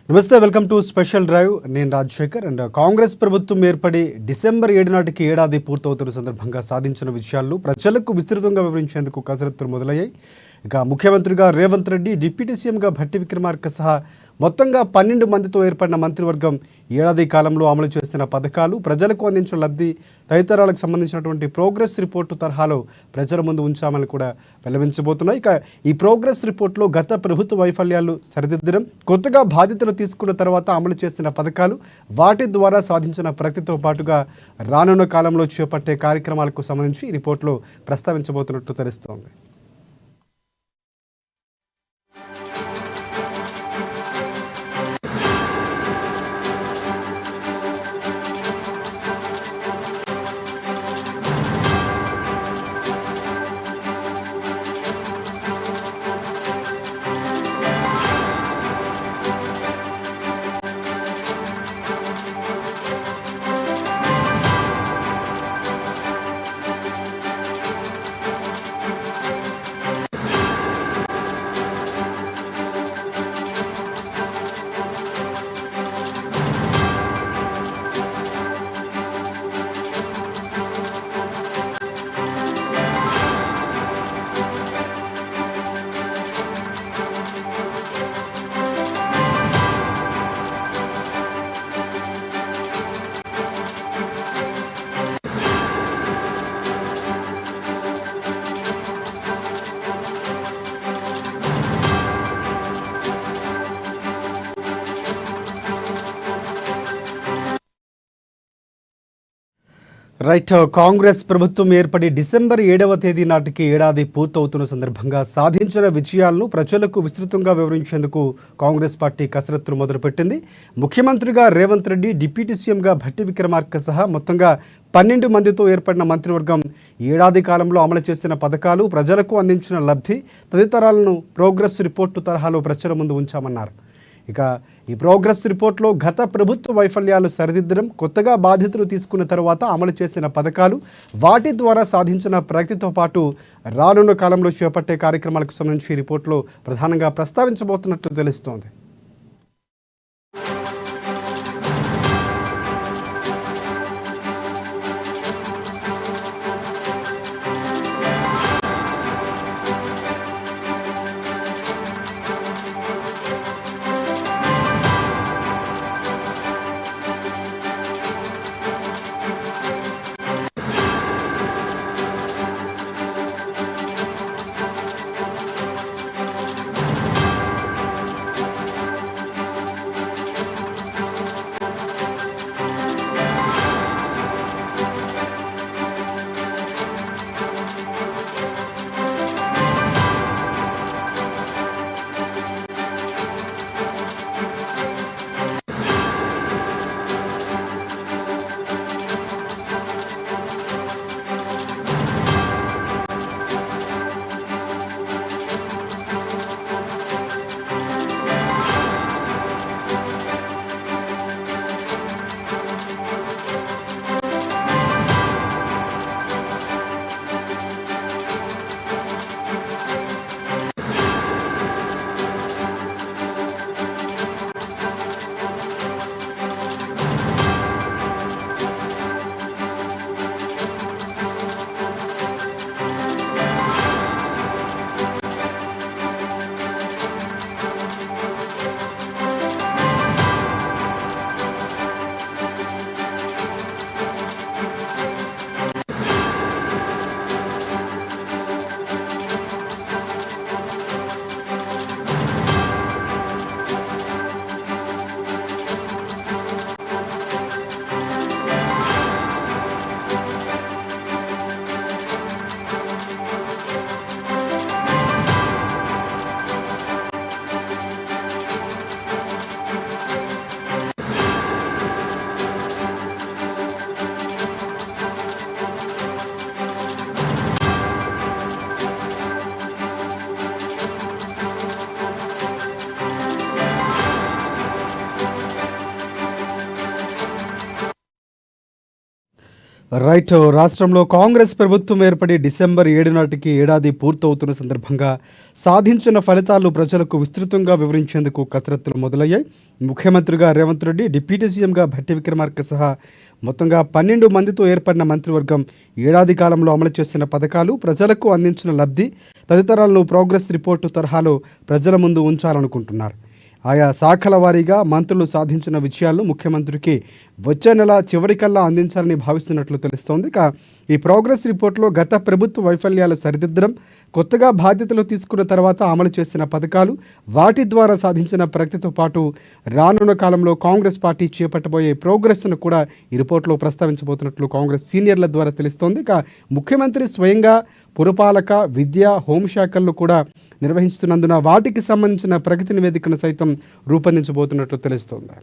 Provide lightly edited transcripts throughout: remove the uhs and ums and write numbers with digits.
నమస్తే, welcome to special drive. నేను Rajasekhar. And Congress ప్రభుత్వం ఏర్పడి డిసెంబర్ 7 నాటికి ఏడాది పూర్తవుతున్న సందర్భంగా సాధించిన విషయాలను ప్రజలకు విస్తృతంగా వివరించేందుకు కసరత్తులు మొదలయ్యాయి. ఇక ముఖ్యమంత్రిగా రేవంత్ రెడ్డి, డిప్యూటీ సీఎంగా భట్టి విక్రమార్క సహా మొత్తంగా 12 మందితో ఏర్పడిన మంత్రివర్గం ఏడాది కాలంలో అమలు చేస్తున్న పథకాలు, ప్రజలకు అందించిన లబ్ధి తదితరాలకు సంబంధించినటువంటి ప్రోగ్రెస్ రిపోర్టు తరహాలో ప్రజల ముందు ఉంచామని కూడా వెల్లడించబోతున్నాయి. ఇక ఈ ప్రోగ్రెస్ రిపోర్ట్లో గత ప్రభుత్వ వైఫల్యాలు సరిదిద్దడం, కొత్తగా బాధ్యతలు తీసుకున్న తర్వాత అమలు చేస్తున్న పథకాలు, వాటి ద్వారా సాధించిన ప్రగతితో పాటుగా రానున్న కాలంలో చేపట్టే కార్యక్రమాలకు సంబంధించి ఈ రిపోర్ట్లో ప్రస్తావించబోతున్నట్టు తెలుస్తోంది. రైట్. కాంగ్రెస్ ప్రభుత్వం ఏర్పడి డిసెంబర్ 7వ తేదీ నాటికి ఏడాది పూర్తవుతున్న సందర్భంగా సాధించిన విజయాలను ప్రజలకు విస్తృతంగా వివరించేందుకు కాంగ్రెస్ పార్టీ కసరత్తులు మొదలుపెట్టింది. ముఖ్యమంత్రిగా రేవంత్ రెడ్డి, డిప్యూటీ సీఎంగా భట్టి విక్రమార్క సహా మొత్తంగా 12 మందితో ఏర్పడిన మంత్రివర్గం ఏడాది కాలంలో అమలు చేసిన పథకాలు, ప్రజలకు అందించిన లబ్ధి తదితరాలను ప్రోగ్రెస్ రిపోర్టు తరహాలో ప్రజల ముందు ఉంచామన్నారు. ఇక ఈ ప్రోగ్రెస్ రిపోర్ట్లో గత ప్రభుత్వ వైఫల్యాలు సరిదిద్దడం, కొత్తగా బాధ్యతలు తీసుకున్న తర్వాత అమలు చేసిన పథకాలు, వాటి ద్వారా సాధించిన ప్రగతితో పాటు రానున్న కాలంలో చేపట్టే కార్యక్రమాలకు సంబంధించి ఈ రిపోర్ట్లో ప్రధానంగా ప్రస్తావించబోతున్నట్లు తెలుస్తోంది. రైట్. రాష్ట్రంలో కాంగ్రెస్ ప్రభుత్వం ఏర్పడి డిసెంబర్ 7 నాటికి ఏడాది పూర్తవుతున్న సందర్భంగా సాధించిన ఫలితాలు ప్రజలకు విస్తృతంగా వివరించేందుకు కసరత్తులు మొదలయ్యాయి. ముఖ్యమంత్రిగా రేవంత్ రెడ్డి, డిప్యూటీ సీఎంగా భట్టి విక్రమార్క సహా మొత్తంగా 12 మందితో ఏర్పడిన మంత్రివర్గం ఏడాది కాలంలో అమలు చేసిన పథకాలు, ప్రజలకు అందించిన లబ్ధి తదితరాలను ప్రోగ్రెస్ రిపోర్టు తరహాలో ప్రజల ముందు ఉంచాలనుకుంటున్నారు. ఆయా శాఖల వారీగా మంత్రులు సాధించిన విజయాలను ముఖ్యమంత్రికి వచ్చే నెల చివరికల్లా అందించాలని భావిస్తున్నట్లు తెలుస్తోంది. ఇక ఈ ప్రోగ్రెస్ రిపోర్టులో గత ప్రభుత్వ వైఫల్యాలు సరిదిద్దడం, కొత్తగా బాధ్యతలు తీసుకున్న తర్వాత అమలు చేసిన పథకాలు, వాటి ద్వారా సాధించిన ప్రగతితో పాటు రానున్న కాలంలో కాంగ్రెస్ పార్టీ చేపట్టబోయే ప్రోగ్రెస్ను కూడా ఈ రిపోర్టులో ప్రస్తావించబోతున్నట్లు కాంగ్రెస్ సీనియర్ల ద్వారా తెలుస్తోంది. ఇక ముఖ్యమంత్రి స్వయంగా పురపాలక, విద్య, హోంశాఖల్లో కూడా నిర్వహిస్తున్నందున వాటికి సంబంధించిన ప్రగతి నివేదికను సైతం రూపొందించబోతున్నట్లు తెలుస్తోంది.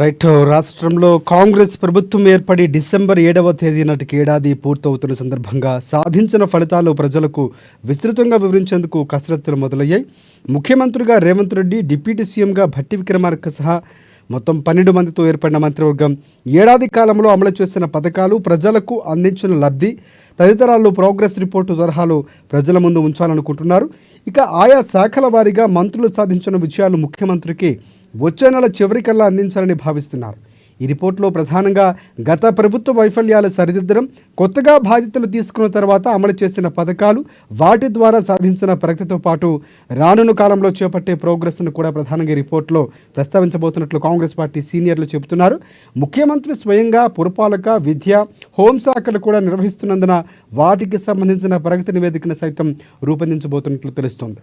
రైట్. రాష్ట్రంలో కాంగ్రెస్ ప్రభుత్వం ఏర్పడి డిసెంబర్ 7వ తేదీ నాటికి ఏడాది పూర్తవుతున్న సందర్భంగా సాధించిన ఫలితాలు ప్రజలకు విస్తృతంగా వివరించేందుకు కసరత్తులు మొదలయ్యాయి. ముఖ్యమంత్రిగా రేవంత్ రెడ్డి, డిప్యూటీ సీఎంగా భట్టి విక్రమార్క సహా మొత్తం 12 మందితో ఏర్పడిన మంత్రివర్గం ఏడాది కాలంలో అమలు చేసిన పథకాలు, ప్రజలకు అందించిన లబ్ధి తదితరాలు ప్రోగ్రెస్ రిపోర్టు తరహాలో ప్రజల ముందు ఉంచాలనుకుంటున్నారు. ఇక ఆయా శాఖల వారీగా మంత్రులు సాధించిన విజయాలు ముఖ్యమంత్రికి వచ్చే నెల చివరికల్లా అందించాలని భావిస్తున్నారు. ఈ రిపోర్టులో ప్రధానంగా గత ప్రభుత్వ వైఫల్యాలు సరిదిద్దడం, కొత్తగా బాధ్యతలు తీసుకున్న తర్వాత అమలు చేసిన పథకాలు, వాటి ద్వారా సాధించిన ప్రగతితో పాటు రానున్న కాలంలో చేపట్టే ప్రోగ్రెస్ను కూడా ప్రధానంగా ఈ రిపోర్టులో ప్రస్తావించబోతున్నట్లు కాంగ్రెస్ పార్టీ సీనియర్లు చెబుతున్నారు. ముఖ్యమంత్రి స్వయంగా పురపాలక, విద్య, హోంశాఖలు కూడా నిర్వహిస్తున్నందున వాటికి సంబంధించిన ప్రగతి నివేదికను సైతం రూపొందించబోతున్నట్లు తెలుస్తోంది.